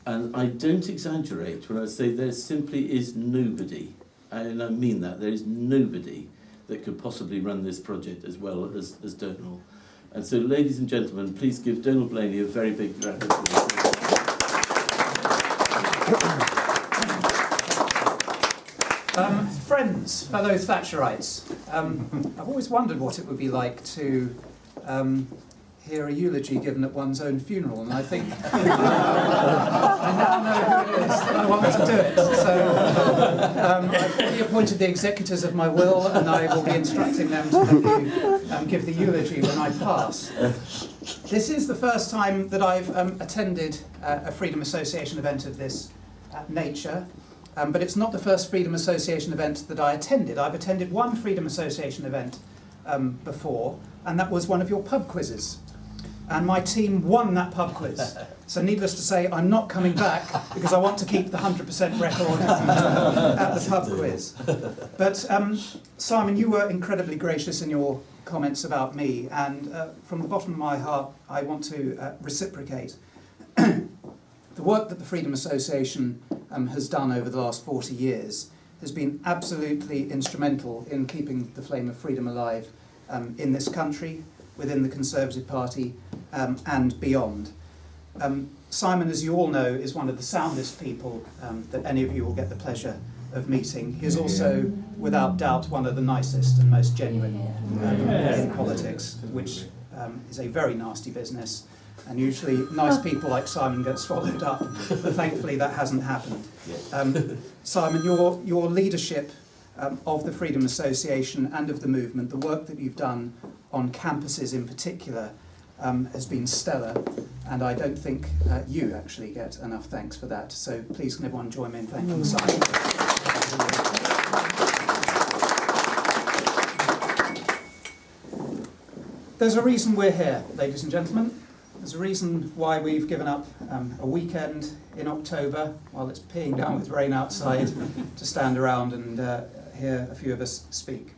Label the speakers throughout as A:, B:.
A: And I don't exaggerate when I say there simply is nobody, and I mean that, there is nobody that could possibly run this project as well as Donal. And so, ladies and gentlemen, please give Donal Blaney a very big round of applause.
B: Friends, fellow Thatcherites, I've always wondered what it would be like to hear a eulogy given at one's own funeral, and I think I now know who it is that I want to do it. So I've already appointed the executors of my will, and I will be instructing them to help you give the eulogy when I pass. This is the first time that I've attended a Freedom Association event of this nature. But it's not the first Freedom Association event that I attended. I've attended one Freedom Association event before, and that was one of your pub quizzes. And my team won that pub quiz. So needless to say, I'm not coming back because I want to keep the 100% record at the pub quiz. But Simon, you were incredibly gracious in your comments about me, and from the bottom of my heart, I want to reciprocate. The work that the Freedom Association has done over the last 40 years has been absolutely instrumental in keeping the flame of freedom alive in this country, within the Conservative Party, and beyond. Simon, as you all know, is one of the soundest people that any of you will get the pleasure of meeting. He is also, without doubt, one of the nicest and most genuine in politics, which is a very nasty business. And usually nice people like Simon get swallowed up, but thankfully that hasn't happened. Simon, your leadership of the Freedom Association and of the movement, the work that you've done on campuses in particular, has been stellar, and I don't think you actually get enough thanks for that. So please can everyone join me in thanking Simon. There's a reason we're here, ladies and gentlemen. There's a reason why we've given up a weekend in October, while it's peeing down with rain outside, to stand around and hear a few of us speak.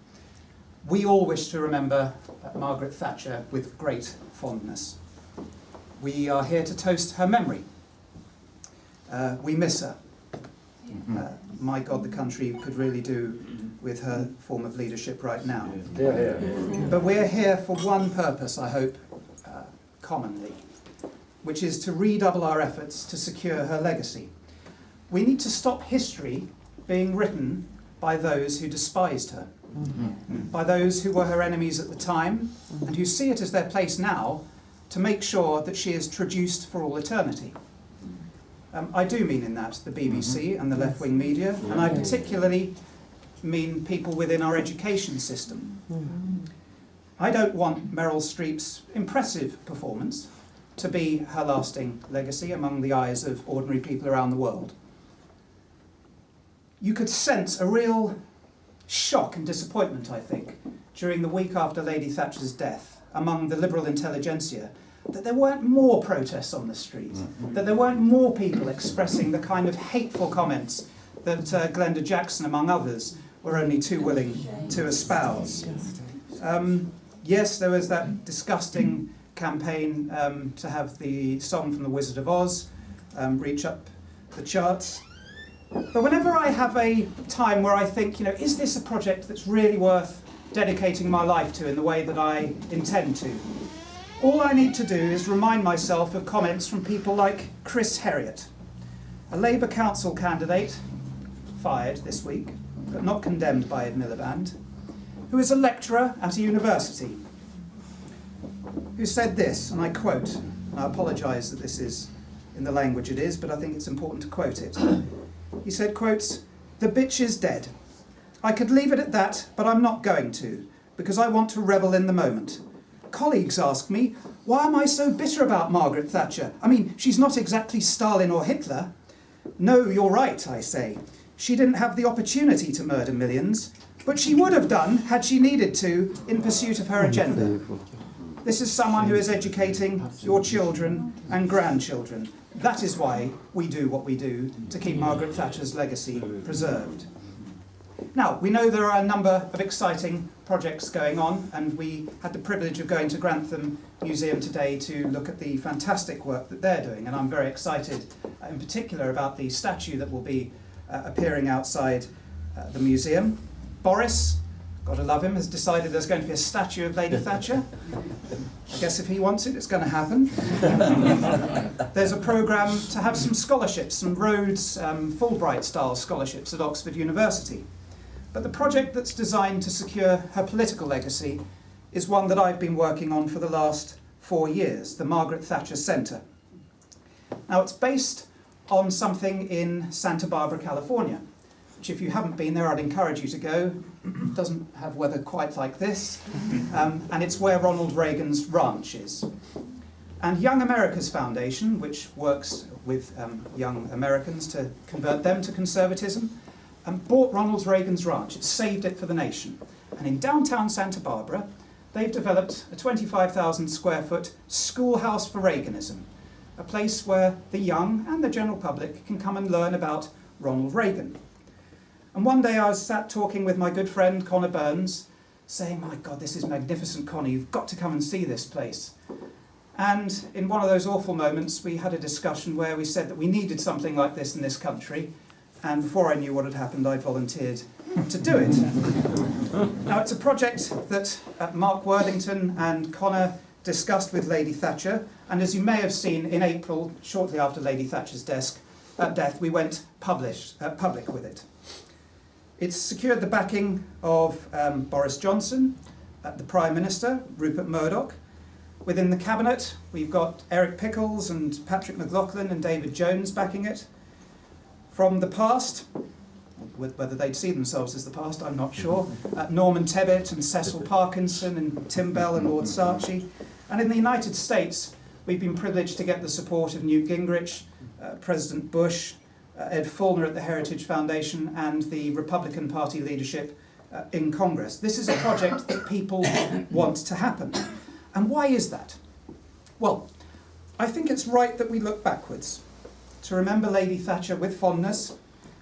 B: We all wish to remember Margaret Thatcher with great fondness. We are here to toast her memory. We miss her. My God, the country could really do with her form of leadership right now. But we're here for one purpose, I hope, commonly, which is to redouble our efforts to secure her legacy. We need to stop history being written by those who despised her, by those who were her enemies at the time, and who see it as their place now to make sure that she is traduced for all eternity. I do mean in that the BBC and the left-wing media, and I particularly mean people within our education system. I don't want Meryl Streep's impressive performance to be her lasting legacy among the eyes of ordinary people around the world. You could sense a real shock and disappointment, I think, during the week after Lady Thatcher's death among the liberal intelligentsia, that there weren't more protests on the street, that there weren't more people expressing the kind of hateful comments that Glenda Jackson, among others, were only too willing to espouse. Yes, there was that disgusting campaign to have the song from The Wizard of Oz reach up the charts. But whenever I have a time where I think, is this a project that's really worth dedicating my life to in the way that I intend to? All I need to do is remind myself of comments from people like Chris Herriot, a Labour council candidate, fired this week, but not condemned by Ed Miliband, who is a lecturer at a university, who said this, and I quote, and I apologise that this is in the language it is, but I think it's important to quote it. He said, quotes, "The bitch is dead. I could leave it at that, but I'm not going to, because I want to revel in the moment. Colleagues ask me, why am I so bitter about Margaret Thatcher? I mean, she's not exactly Stalin or Hitler. No, you're right, I say. She didn't have the opportunity to murder millions, but she would have done had she needed to in pursuit of her agenda. This is someone who is educating your children and grandchildren. That is why we do what we do, to keep Margaret Thatcher's legacy preserved." Now, we know there are a number of exciting projects going on, and we had the privilege of going to Grantham Museum today to look at the fantastic work that they're doing, and I'm very excited in particular about the statue that will be appearing outside the museum. Boris, gotta love him, has decided there's going to be a statue of Lady Thatcher. I guess if he wants it, it's going to happen. There's a programme to have some scholarships, some Rhodes Fulbright-style scholarships at Oxford University. But the project that's designed to secure her political legacy is one that I've been working on for the last 4 years, the Margaret Thatcher Centre. Now, it's based on something in Santa Barbara, California, which if you haven't been there, I'd encourage you to go. It doesn't have weather quite like this, and it's where Ronald Reagan's ranch is. And Young America's Foundation, which works with young Americans to convert them to conservatism, bought Ronald Reagan's ranch. It saved it for the nation. And in downtown Santa Barbara, they've developed a 25,000 square foot schoolhouse for Reaganism, a place where the young and the general public can come and learn about Ronald Reagan. And one day I was sat talking with my good friend Connor Burns, saying, "My God, this is magnificent, Connor, you've got to come and see this place." And in one of those awful moments, we had a discussion where we said that we needed something like this in this country. And before I knew what had happened, I'd volunteered to do it. Now, it's a project that Mark Worthington and Connor discussed with Lady Thatcher. And as you may have seen, in April, shortly after Lady Thatcher's death, we went public with it. It's secured the backing of Boris Johnson, the Prime Minister, Rupert Murdoch. Within the Cabinet, we've got Eric Pickles and Patrick McLaughlin and David Jones backing it. From the past, whether they'd see themselves as the past, I'm not sure, Norman Tebbit and Cecil Parkinson and Tim Bell and Lord Saatchi. And in the United States, we've been privileged to get the support of Newt Gingrich, President Bush, Ed Fulner at the Heritage Foundation, and the Republican Party leadership in Congress. This is a project that people want to happen. And why is that? Well, I think it's right that we look backwards, to remember Lady Thatcher with fondness,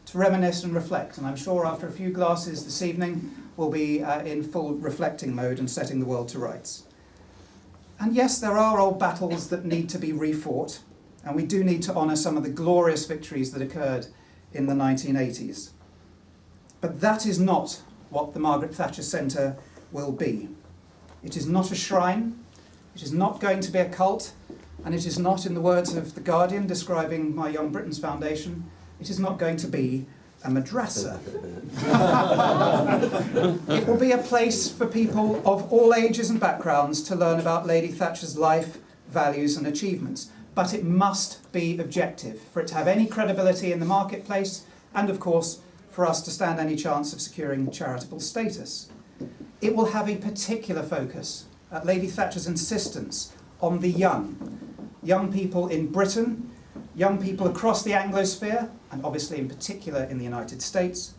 B: to reminisce and reflect. And I'm sure after a few glasses this evening, we'll be in full reflecting mode and setting the world to rights. And yes, there are old battles that need to be refought, and we do need to honour some of the glorious victories that occurred in the 1980s. But that is not what the Margaret Thatcher Centre will be. It is not a shrine, it is not going to be a cult, and it is not, in the words of The Guardian describing my Young Britain's Foundation, it is not going to be a madrasa. It will be a place for people of all ages and backgrounds to learn about Lady Thatcher's life, values and achievements. But it must be objective for it to have any credibility in the marketplace, and of course for us to stand any chance of securing charitable status. It will have a particular focus, at Lady Thatcher's insistence, on the young people in Britain, young people across the Anglosphere, and obviously in particular in the United States,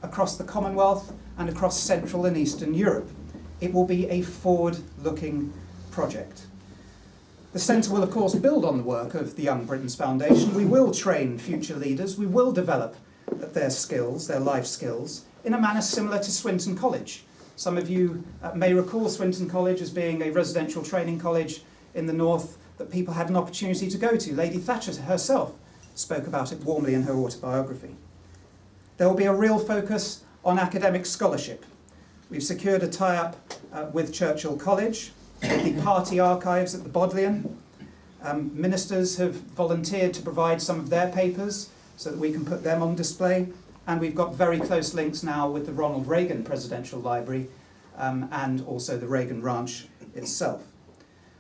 B: across the Commonwealth and across Central and Eastern Europe. It will be a forward-looking project. The Centre will of course build on the work of the Young Britain's Foundation. We will train future leaders, we will develop their skills, their life skills, in a manner similar to Swinton College. Some of you may recall Swinton College as being a residential training college in the north that people had an opportunity to go to. Lady Thatcher herself spoke about it warmly in her autobiography. There will be a real focus on academic scholarship. We've secured a tie-up with Churchill College, the party archives at the Bodleian. Ministers have volunteered to provide some of their papers so that we can put them on display. And we've got very close links now with the Ronald Reagan Presidential Library and also the Reagan Ranch itself.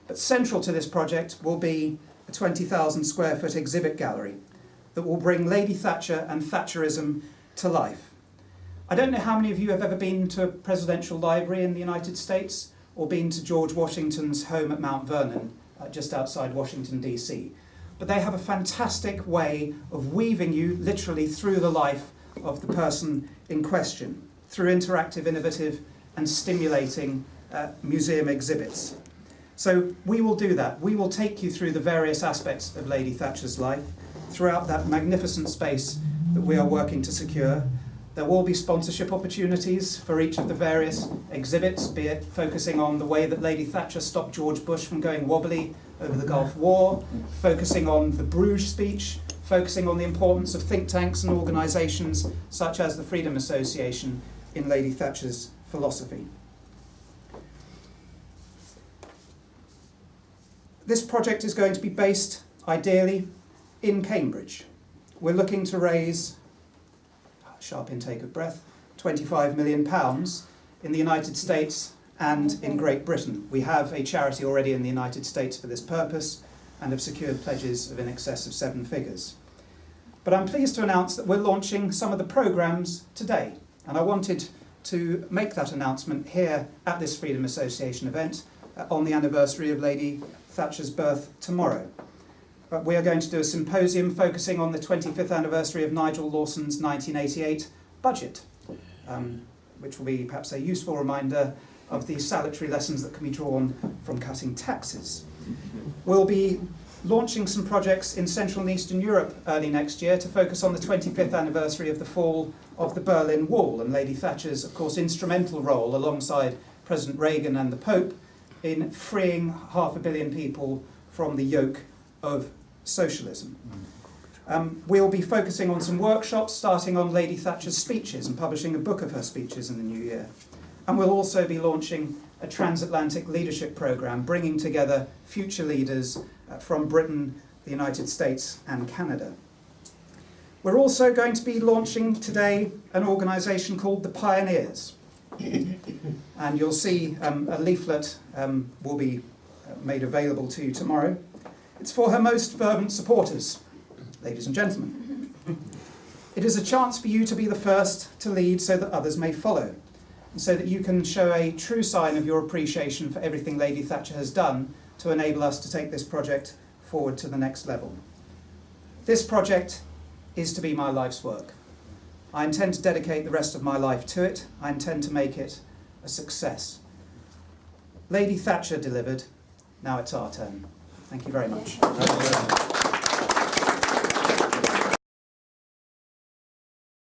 B: But central to this project will be a 20,000 square foot exhibit gallery that will bring Lady Thatcher and Thatcherism to life. I don't know how many of you have ever been to a presidential library in the United States or been to George Washington's home at Mount Vernon, just outside Washington, DC. But they have a fantastic way of weaving you literally through the life of the person in question, through interactive, innovative and stimulating museum exhibits. So we will do that. We will take you through the various aspects of Lady Thatcher's life throughout that magnificent space that we are working to secure. There will be sponsorship opportunities for each of the various exhibits, be it focusing on the way that Lady Thatcher stopped George Bush from going wobbly over the Gulf War, focusing on the Bruges speech, focusing on the importance of think tanks and organisations such as the Freedom Association in Lady Thatcher's philosophy. This project is going to be based, ideally, in Cambridge. We're looking to raise, sharp intake of breath, £25 million in the United States and in Great Britain. We have a charity already in the United States for this purpose and have secured pledges of in excess of 7 figures. But I'm pleased to announce that we're launching some of the programmes today, and I wanted to make that announcement here at this Freedom Association event on the anniversary of Lady Thatcher's birth tomorrow. We are going to do a symposium focusing on the 25th anniversary of Nigel Lawson's 1988 budget, which will be perhaps a useful reminder of the salutary lessons that can be drawn from cutting taxes. We'll be launching some projects in Central and Eastern Europe early next year to focus on the 25th anniversary of the fall of the Berlin Wall and Lady Thatcher's, of course, instrumental role alongside President Reagan and the Pope in freeing 500 million people from the yoke of socialism. We'll be focusing on some workshops starting on Lady Thatcher's speeches and publishing a book of her speeches in the new year. And we'll also be launching a transatlantic leadership programme bringing together future leaders from Britain, the United States and Canada. We're also going to be launching today an organisation called the Pioneers. And you'll see a leaflet will be made available to you tomorrow. It's for her most fervent supporters, ladies and gentlemen. It is a chance for you to be the first to lead so that others may follow, and so that you can show a true sign of your appreciation for everything Lady Thatcher has done to enable us to take this project forward to the next level. This project is to be my life's work. I intend to dedicate the rest of my life to it. I intend to make it a success. Lady Thatcher delivered, now it's our turn. Thank you very much.